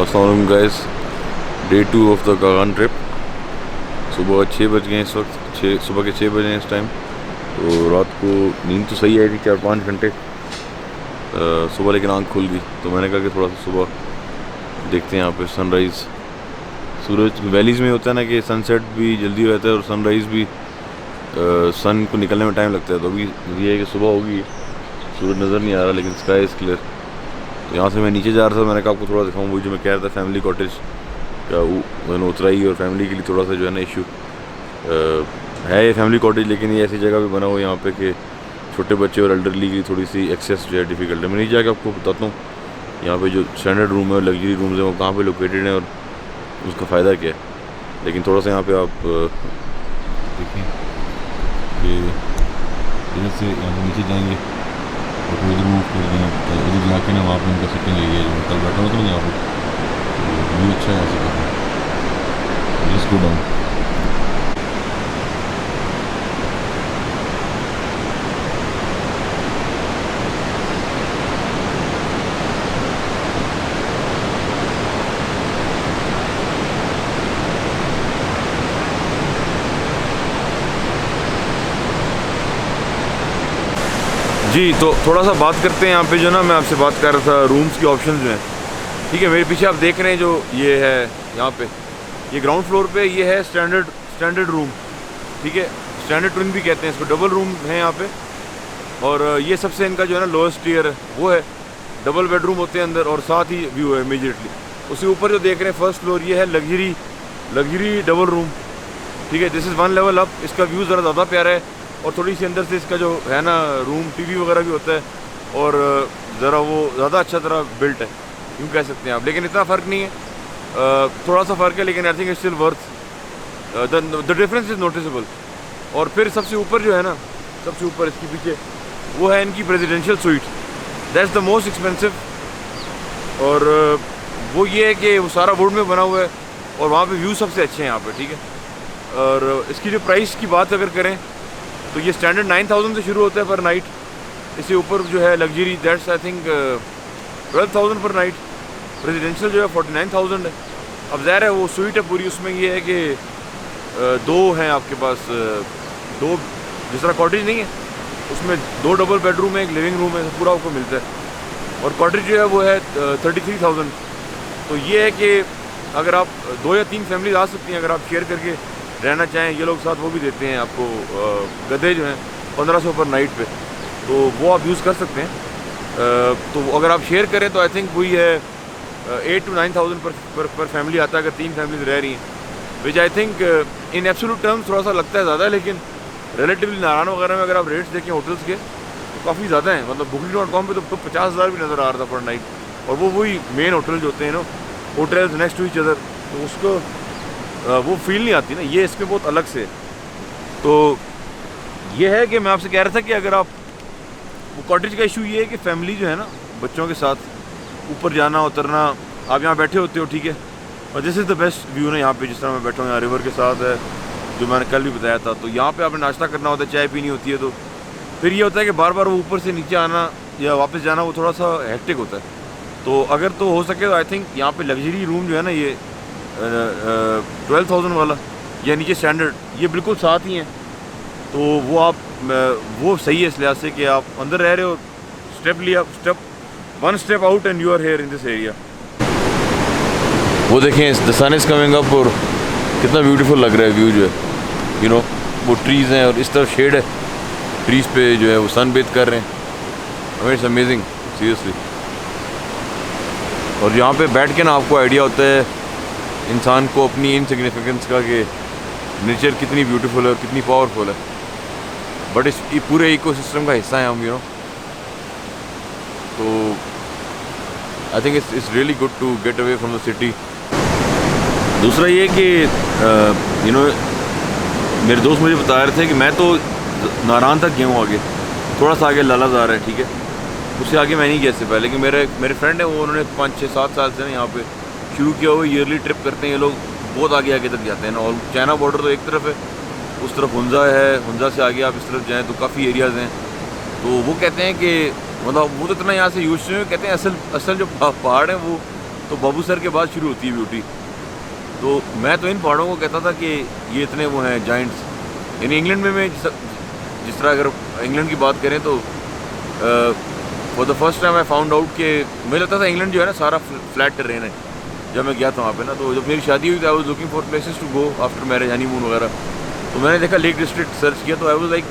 अस्सलाम guys, day 2 of the Kaghan trip. सुबह 6 बज गए इस वक्त, सुबह के 6 बजे हैं इस टाइम। तो रात को नींद तो सही आई थी 4-5 घंटे सुबह, लेकिन आँख खुल गई तो मैंने कहा कि थोड़ा सा सुबह देखते हैं यहाँ पे सनराइज़। सूरज वैलीज़ में होता है ना कि सनसेट भी जल्दी हो जाता है और सनराइज़ भी सन को निकलने में टाइम लगता है। तो अभी ये है कि सुबह होगी, सूरज नज़र नहीं आ रहा लेकिन स्काई इज़ क्लियर। तो यहाँ से मैं नीचे जा रहा था, मैंने कहा आपको थोड़ा दिखाऊँ वही जो मैं कह रहा था, फैमिली कॉटेज का मैंने उतराई। और फैमिली के लिए थोड़ा सा जो है ना इशू है ये फैमिली कॉटेज, लेकिन ये ऐसी जगह पे बना हुआ है यहाँ पे कि छोटे बच्चे और एल्डरली की थोड़ी सी एक्सेस जो है डिफ़िकल्ट है। मैं नीचे जाके आपको बताता हूँ यहाँ पे जो स्टैंडर्ड रूम है और लग्जरी रूम्स हैं वो कहाँ पे लोकेटेड हैं और उसका फ़ायदा क्या है। लेकिन थोड़ा सा यहाँ पे आप देखिए कि इधर से यहाँ पे नीचे जाएंगे और फिर इधर मूव कर रहे हैं, इधर जाके ना वहाँ पे उनका सिटिंग एरिया जो कल बैठा होता है ना यहाँ पे, तो व्यू अच्छा है ऐसे काफ़ी। Just go down. जी, तो थोड़ा सा बात करते हैं यहाँ पे जो ना मैं आपसे बात कर रहा था रूम्स की ऑप्शन जो हैं। ठीक है, मेरे पीछे आप देख रहे हैं जो ये है यहाँ पे, ये ग्राउंड फ्लोर पे ये है स्टैंडर्ड रूम। ठीक है, स्टैंडर्ड ट्विन भी कहते हैं इसको, डबल रूम है यहाँ पे। और ये सबसे इनका जो है ना लोएस्ट टियर है वो है, डबल बेडरूम होते हैं अंदर और साथ ही व्यू है इमीडिएटली। उसके ऊपर जो देख रहे हैं फर्स्ट फ्लोर, ये है लग्जरी डबल रूम। ठीक है, दिस इज़ 1 लेवल अप। इसका व्यू ज़रा ज़्यादा प्यारा है और थोड़ी सी अंदर से इसका जो है ना रूम टीवी वगैरह भी होता है और ज़रा वो ज़्यादा अच्छा तरह बिल्ट है, यूँ कह सकते हैं आप। लेकिन इतना फ़र्क नहीं है, थोड़ा सा फ़र्क है, लेकिन आई think it's still worth, the difference is noticeable. और फिर सबसे ऊपर जो है ना, सबसे ऊपर इसके पीछे वो है इनकी presidential suite, that's the most expensive. और वो ये है कि वो सारा वुड में बना हुआ है और वहाँ पे व्यू सबसे अच्छे हैं यहाँ पे। ठीक है, और इसकी जो प्राइस की बात अगर करें तो ये स्टैंडर्ड 9,000 से शुरू होता है पर नाइट। इससे ऊपर जो है लग्जरी, दैट्स आई थिंक 12,000 पर नाइट। रेजिडेंशियल जो है 49,000 है। अब ज़ाहिर है वो स्वीट है पूरी, उसमें ये है कि दो हैं आपके पास, दो जिस तरह कॉटेज नहीं है उसमें 2 डबल बेडरूम है, एक लिविंग रूम है, पूरा आपको मिलता है। और कॉटेज जो है वो है 33,000। तो ये है कि अगर आप 2 या 3 फैमिलीज आ सकती हैं अगर आप शेयर करके रहना चाहें। ये लोग साथ वो भी देते हैं आपको गद्दे जो हैं 1500 पर नाइट पे, तो वो आप यूज़ कर सकते हैं। तो अगर आप शेयर करें तो आई थिंक वही है 8 to 9,000 पर फैमिली आता है अगर 3 फैमिलीज रह रही हैं, which I think in absolute terms थोड़ा सा लगता है ज़्यादा, लेकिन रिलेटिवली नारायण वगैरह में अगर आप रेट्स देखें होटल्स के तो काफ़ी ज़्यादा हैं। मतलब booking.com पे तो 50,000 भी नज़र आ रहा था पर नाइट, और वो वही मेन होटल जो होते हैं ना, hotels next to each other, तो उसको वो फील नहीं आती ना, ये इसमें बहुत अलग से। तो ये है कि मैं आपसे कह रहा था कि अगर आप वो कॉटेज का इशू ये है कि फैमिली जो है ना बच्चों के साथ ऊपर जाना उतरना, आप यहाँ बैठे होते हो। ठीक है, और this is the best view ना यहाँ पे, जिस तरह मैं बैठा हूँ यहाँ रिवर के साथ है, जो मैंने कल भी बताया था। तो यहाँ पे आपने नाश्ता करना होता है, चाय पीनी होती है, तो फिर ये होता है कि बार बार वो ऊपर से नीचे आना या वापस जाना वो थोड़ा सा हेक्टिक होता है। तो अगर तो हो सके तो आई थिंक यहाँ पे लग्जरी रूम जो है ना ये 12,000 वाला या नीचे स्टैंडर्ड, ये बिल्कुल साथ ही हैं। तो वो आप वो सही है इस लिहाज से कि आप अंदर रह रहे हो, one step out and you are here in this area. वो देखें the sun is coming up और कितना ब्यूटीफुल लग रहा है व्यू जो है, यू नो वो ट्रीज़ हैं और इस तरफ शेड है, ट्रीज़ पे जो है वो सन बेथ कर रहे हैं। It's amazing seriously. और यहाँ पे बैठ के ना आपको आइडिया होता है इंसान को अपनी इनसिग्निफिकेंस का कि नेचर कितनी ब्यूटीफुल है और कितनी पावरफुल है, बट इस पूरे इकोसिस्टम का हिस्सा है हम, यू नो। तो I think it's really good to get away from the city. दूसरा ये कि यू नो मेरे दोस्त मुझे बता रहे थे कि मैं तो नारायण तक गया हूँ, आगे थोड़ा सा आगे लालाजार है। ठीक है, उससे आगे मैं नहीं गया इससे पहले, लेकिन मेरे फ्रेंड हैं वो, उन्होंने 5-6-7 साल से ना यहाँ पे शुरू किया हुआ, ईयरली ट्रिप करते हैं ये लोग, बहुत आगे तक जाते हैं ना। और चाइना बॉर्डर तो एक तरफ है, उस तरफ हुंजा है, हुंजा से आगे आप इस तरफ जाएँ तो काफ़ी एरियाज़ हैं। तो वो कहते हैं कि मतलब वो तो इतना यहाँ से यूज हैं, कहते हैं असल जो पहाड़ है वो तो बाबू सर के बाद शुरू होती है ब्यूटी। तो मैं तो इन पहाड़ों को कहता था कि ये इतने वो हैं जाइंट्स। यानी इंग्लैंड में मैं जिस तरह अगर इंग्लैंड की बात करें तो for the first time I found out कि मुझे लगता था इंग्लैंड जो है ना सारा फ्लैट टेरेन है। जब मैं गया था वहाँ पे ना, तो जब मेरी शादी हुई थी I was looking for places to go after marriage, honeymoon वगैरह। तो मैंने देखा लेक डिस्ट्रिक्ट सर्च किया तो आई वाज लाइक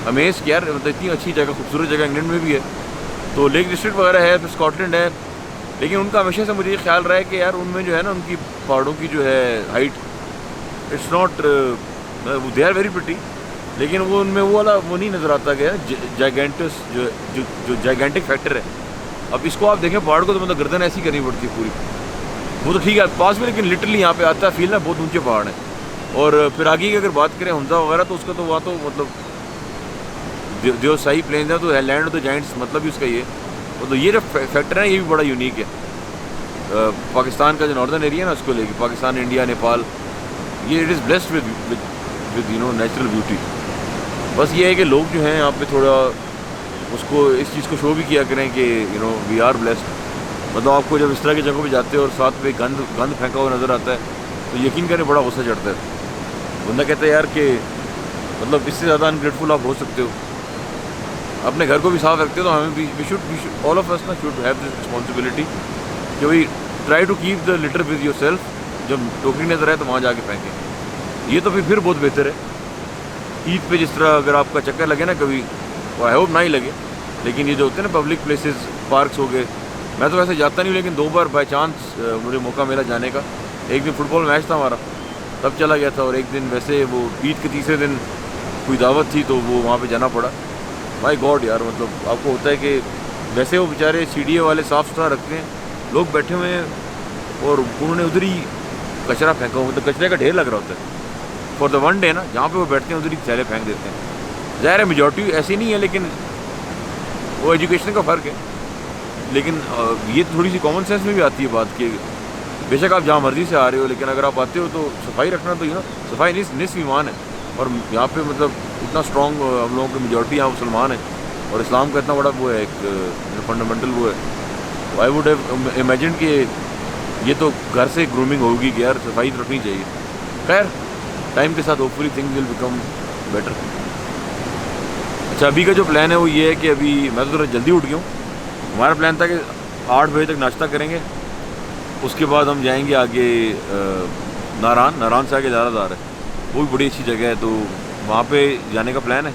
अमेज कि यार मतलब इतनी अच्छी जगह, खूबसूरत जगह इंग्लैंड में भी है। तो लेक डिस्ट्रिक्ट वगैरह है, फिर स्कॉटलैंड है। लेकिन उनका हमेशा से मुझे ये ख्याल रहा है कि यार उनमें जो है ना उनकी पहाड़ों की जो है height, it's not, they are very pretty, लेकिन वो उनमें वो वाला वो नहीं नज़र आता गया जाइगेंटस जो जाइगेंटिक फैक्टर है। अब इसको आप देखें पहाड़ को तो मतलब गर्दन ऐसी करनी पड़ती है पूरी। वो तो ठीक है पास में, लेकिन लिटरली यहाँ पे आता है फील ना बहुत ऊंचे पहाड़ हैं। और फिर आगे की अगर बात करें हमजा वगैरह तो उसका तो वहाँ तो मतलब जो सही प्लेन है तो लैंड ऑफ द जाइंट्स मतलब ही उसका ये। तो ये जो फैक्टर है ये भी बड़ा यूनिक है। पाकिस्तान का जो नॉर्दर्न एरिया है ना उसको लेके, पाकिस्तान, इंडिया, नेपाल, ये it is blessed with you know natural beauty. बस ये है कि लोग जो हैं यहाँ पे थोड़ा उसको इस चीज़ को शो भी किया करें कि you know we are blessed. मतलब आपको जब इस तरह की जगहों पे जाते हो और साथ में गंद फेंका हुआ नज़र आता है तो यकीन करें बड़ा गुस्सा चढ़ता है। बंदा कहता है यार कि मतलब इससे ज़्यादा अनग्रेटफुल आप हो सकते हो। अपने घर को भी साफ रखते हो तो हमें भी we should all of us ना शुड हैव दिस रिस्पॉन्सिबिलिटी कि भाई try to keep the litter with yourself. जब टोकरी नज़र आए तो वहाँ जाके फेंकें। ये तो फिर बहुत बेहतर है। ईद पे जिस तरह अगर आपका चक्कर लगे ना कभी, आई होप ना ही लगे, लेकिन ये जो होते हैं ना पब्लिक प्लेसेस, पार्क्स हो गए, मैं तो वैसे जाता नहीं लेकिन 2 बार बाई चांस मुझे मौका मिला जाने का। एक दिन फुटबॉल मैच था हमारा तब चला गया था, और एक दिन वैसे वो ईद के तीसरे दिन कोई दावत थी तो वो वहाँ पे जाना पड़ा। माय गॉड यार, मतलब आपको होता है कि वैसे वो बेचारे सीढ़ी वाले साफ़ सुथरा रखते हैं, लोग बैठे हुए हैं और उन्होंने उधर ही कचरा फेंका हुआ, मतलब कचरे का ढेर लग रहा होता है फॉर द वन डे ना, जहाँ पे वो बैठते हैं उधर ही थैले फेंक देते हैं। ज़ाहिर है मेजॉरिटी ऐसी नहीं है, लेकिन वो एजुकेशन का फ़र्क है। लेकिन ये थोड़ी सी कॉमन सेंस में भी आती है बात कि बेशक आप जहाँ मर्ज़ी से आ रहे हो, लेकिन अगर आप आते हो तो सफाई रखना तो यू नो सफाई निस्फ़ ईमान है। और यहाँ पे मतलब इतना स्ट्रॉन्ग हम लोगों की मेजॉरिटी यहाँ मुसलमान है और इस्लाम का इतना बड़ा वो है एक फंडामेंटल वो है। आई वुड हैव इमेजिन कि ये तो घर से ग्रूमिंग होगी कि यार सफाई तो रखनी चाहिए। खैर टाइम के साथ hopefully things will become better. अच्छा अभी का जो प्लान है वो ये है कि अभी मैं तो थोड़ा जल्दी उठ गया हूँ। हमारा प्लान था कि 8 बजे तक नाश्ता करेंगे, उसके बाद हम जाएंगे आगे नारान से आगे ज़्यादादार है, वो भी बड़ी अच्छी जगह है, तो वहाँ पे जाने का प्लान है।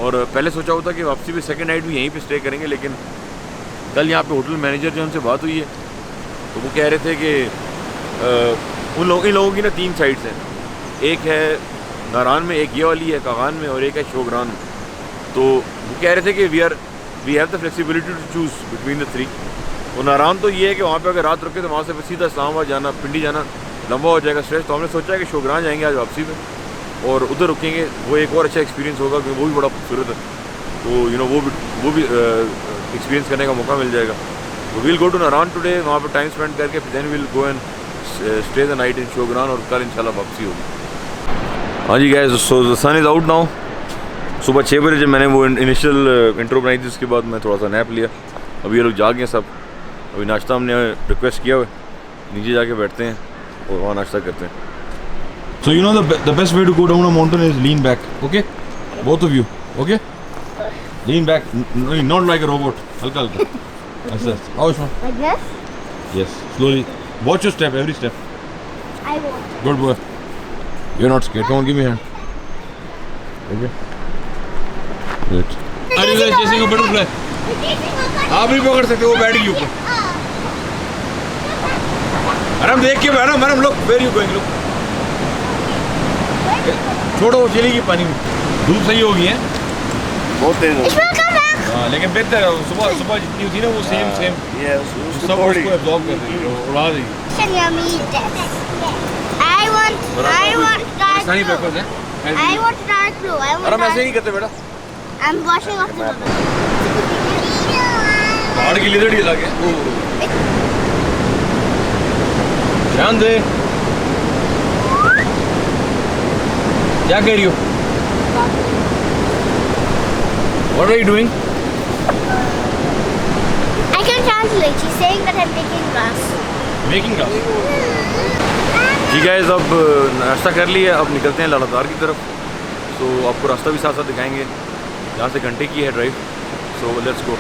और पहले सोचा हुआ था कि वापसी भी सेकंड नाइट भी यहीं पे स्टे करेंगे, लेकिन कल यहाँ पे होटल मैनेजर जो उनसे बात हुई है तो वो कह रहे थे कि इन लोगों की ना 3 साइड्स हैं, एक है नारान में, एक ये वाली है कागान में, और एक है शोगरान में। तो वो कह रहे थे कि we have the flexibility to choose between the 3। और नारान तो ये है कि वहाँ पे अगर रात रुके तो वहाँ से फिर सीधा इस्लामाबाद जाना, पिंडी जाना लंबा हो जाएगा स्ट्रेच। तो हमने सोचा है कि शोगरान जाएंगे आज वापसी में और उधर रुकेंगे, वो एक और अच्छा एक्सपीरियंस होगा क्योंकि वो भी बड़ा खूबसूरत है। तो यू नो वो भी एक्सपीरियंस करने का मौका मिल जाएगा। तो we'll go to Naran today, वहाँ पर टाइम स्पेंड करके then will go and stay the night in Shogran, और कल इंशाल्लाह वापसी होगी। हाँ जी guys, so the sun is out now. सुबह 6 बजे जब मैंने वो इनिशियल इंट्रो बनाई थी उसके बाद मैं थोड़ा सा नैप लिया। अभी ये लोग जाग गए सब, अभी नाश्ता हमने रिक्वेस्ट किया हुआ है, नीचे जाके बैठते हैं और वहाँ नाश्ता करते हैं। So you know the best way to go down a mountain is lean back, okay? Both of you, okay? Lean back, not like a robot. Halka halka. That's. How is Like this? Yes, slowly. Watch your step, every step. I won't. Good boy. You're not scared. Come on, give me a hand. Okay. Good. Are you guys chasing a butterfly? आप भी पकड़ सकते हो, वो बैठ गई ऊपर। अरे हम देख के बैठो, मैडम लोग वेर यू गोइंग, लोग छोड़ो, चलेगी पानी में। धूप सही होगी है, बहुत तेज है। हाँ लेकिन बेहतर है, सुबह जितनी होती है ना वो सेम सब उसको एब्जॉर्ब कर रही है, उड़ा रही है। सही पेपर्स है। I want dark blue. I want अरे हम ऐसे नहीं करते बेटा, I'm washing off the bubbles. पहाड़ की लिजर्ड ही लगे। ध्यान दे, क्या कह रही हो? What are you doing? I can translate. She's saying that I'm taking class. Making class. जी गाइस, अब नाश्ता कर लिया, अब निकलते हैं लालादार की तरफ। तो आपको रास्ता भी साथ साथ दिखाएंगे, यहाँ से घंटे की है ड्राइव। So let's go.